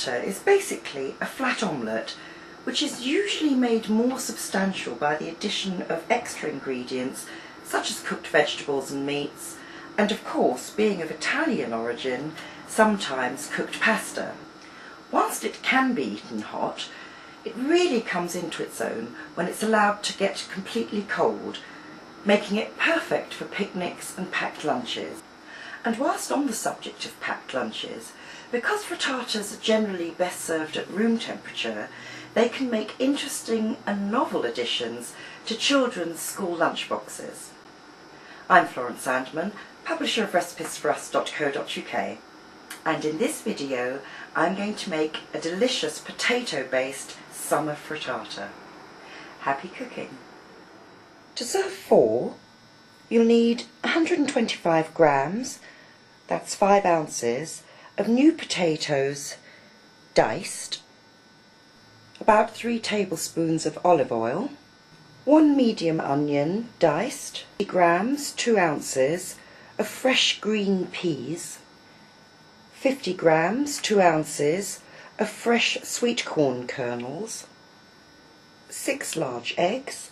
frittata is basically a flat omelette, which is usually made more substantial by the addition of extra ingredients such as cooked vegetables and meats, and of course, being of Italian origin, sometimes cooked pasta. Whilst it can be eaten hot, it really comes into its own when it's allowed to get completely cold, making it perfect for picnics and packed lunches. And whilst on the subject of packed lunches, because frittatas are generally best served at room temperature, they can make interesting and novel additions to children's school lunchboxes. I'm Florence Sandman, publisher of recipesforus.co.uk, and in this video I'm going to make a delicious potato-based summer frittata. Happy cooking! To serve 4, you'll need 125 grams, that's 5 ounces, of new potatoes diced, about 3 tablespoons of olive oil, 1 medium onion diced, 50 grams, 2 ounces, of fresh green peas, 50 grams, 2 ounces, of fresh sweet corn kernels, 6 large eggs,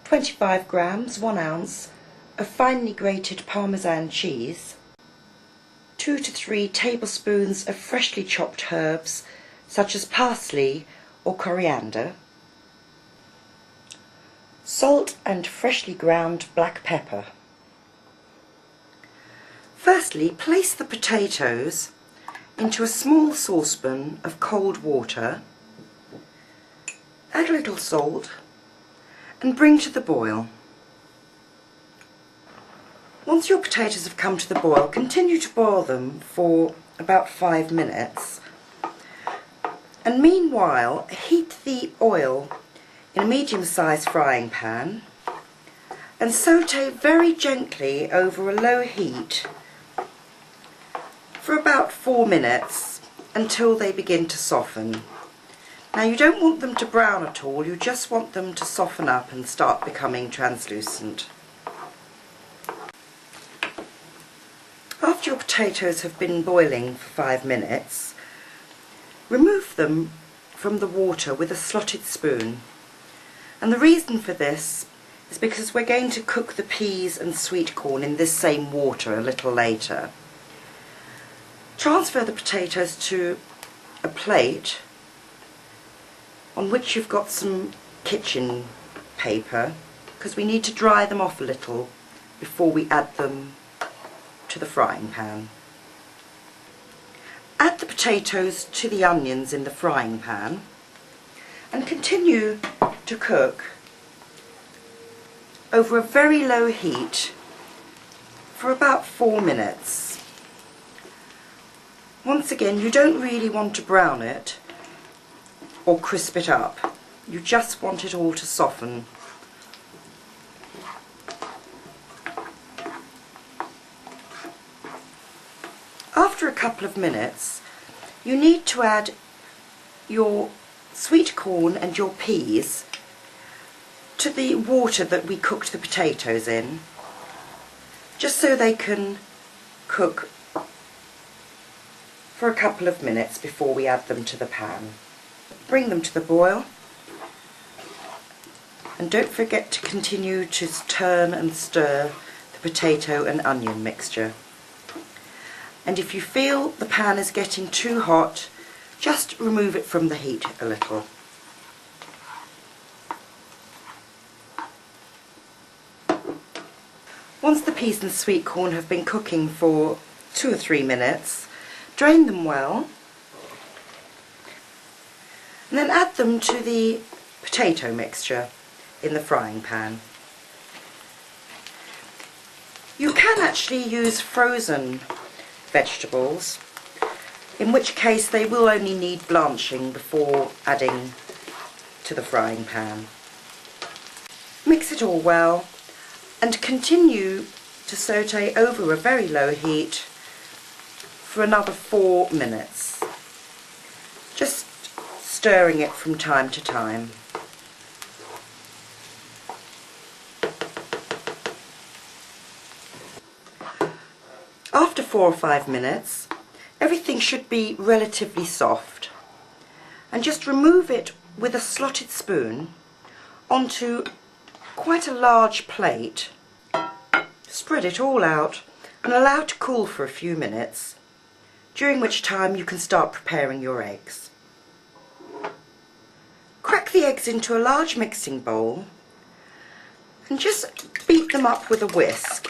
25 grams, 1 ounce, of finely grated Parmesan cheese, 2 to 3 tablespoons of freshly chopped herbs such as parsley or coriander, salt and freshly ground black pepper. Firstly, place the potatoes into a small saucepan of cold water, add a little salt and bring to the boil. Once your potatoes have come to the boil, continue to boil them for about 5 minutes, and meanwhile heat the oil in a medium-sized frying pan and saute very gently over a low heat for about 4 minutes until they begin to soften. Now you don't want them to brown at all, you just want them to soften up and start becoming translucent. After your potatoes have been boiling for 5 minutes, remove them from the water with a slotted spoon. And the reason for this is because we're going to cook the peas and sweet corn in this same water a little later. Transfer the potatoes to a plate on which you've got some kitchen paper, because we need to dry them off a little before we add them to the frying pan. Add the potatoes to the onions in the frying pan and continue to cook over a very low heat for about 4 minutes. Once again, you don't really want to brown it or crisp it up, you just want it all to soften. After a couple of minutes, you need to add your sweet corn and your peas to the water that we cooked the potatoes in, just so they can cook for a couple of minutes before we add them to the pan. Bring them to the boil, and don't forget to continue to turn and stir the potato and onion mixture. And if you feel the pan is getting too hot, just remove it from the heat a little. Once the peas and sweet corn have been cooking for 2 or 3 minutes, drain them well and then add them to the potato mixture in the frying pan. You can actually use frozen vegetables, in which case they will only need blanching before adding to the frying pan. Mix it all well and continue to saute over a very low heat for another 4 minutes, just stirring it from time to time. After 4 or 5 minutes, everything everything should be relatively soft, and just remove it with a slotted spoon onto quite a large plate. Spread it all out and allow it to cool for a few minutes, during which time you can start preparing your eggs. Crack the eggs into a large mixing bowl and just beat them up with a whisk.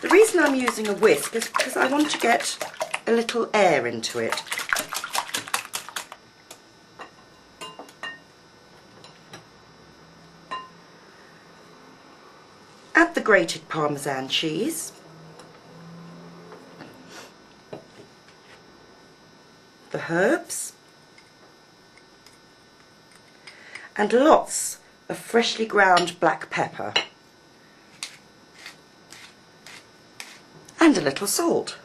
The reason I'm using a whisk is because I want to get a little air into it. Add the grated Parmesan cheese, the herbs, and lots of freshly ground black pepper, and a little salt.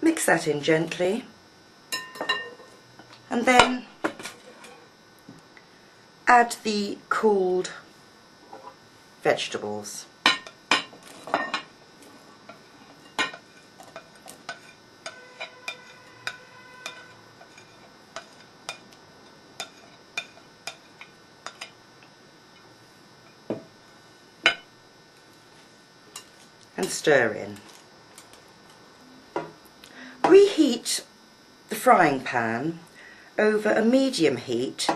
Mix that in gently, and then add the cooled vegetables. And stir in. Reheat the frying pan over a medium heat.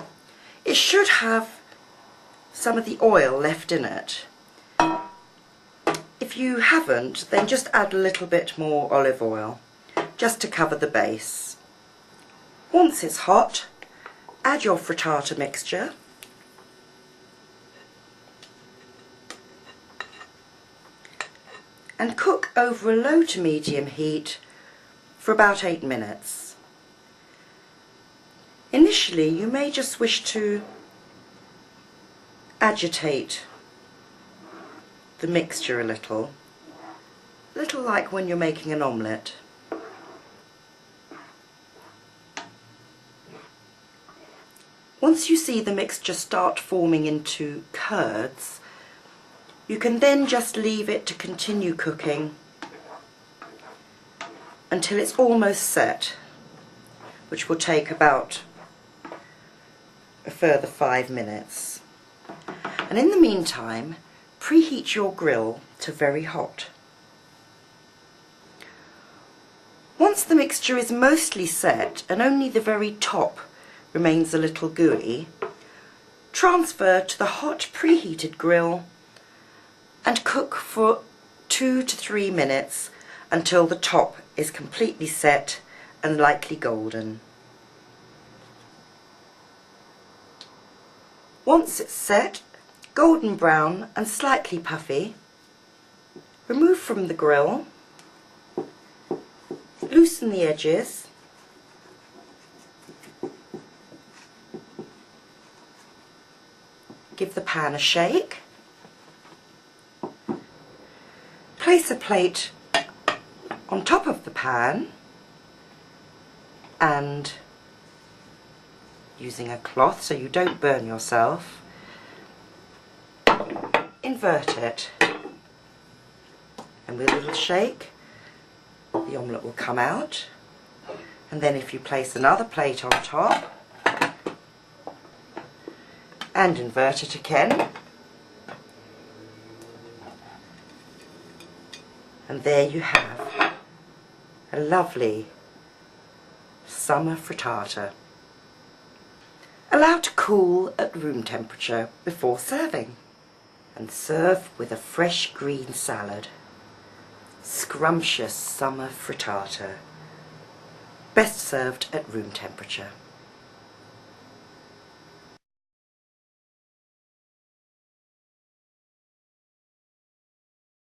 It should have some of the oil left in it. If you haven't, then just add a little bit more olive oil just to cover the base. Once it's hot, add your frittata mixture and cook over a low to medium heat for about 8 minutes. Initially, you may just wish to agitate the mixture a little like when you're making an omelette. Once you see the mixture start forming into curds, you can then just leave it to continue cooking until it's almost set, which will take about a further 5 minutes. And in the meantime, preheat your grill to very hot. Once the mixture is mostly set and only the very top remains a little gooey, transfer to the hot preheated grill and cook for 2 to 3 minutes until the top is completely set and lightly golden. Once it's set, golden brown and slightly puffy, remove from the grill, loosen the edges, give the pan a shake, place a plate on top of the pan and, using a cloth so you don't burn yourself, invert it, and with a little shake the omelette will come out. And then if you place another plate on top and invert it again, and there you have a lovely summer frittata. Allow to cool at room temperature before serving, and serve with a fresh green salad. Scrumptious summer frittata, best served at room temperature.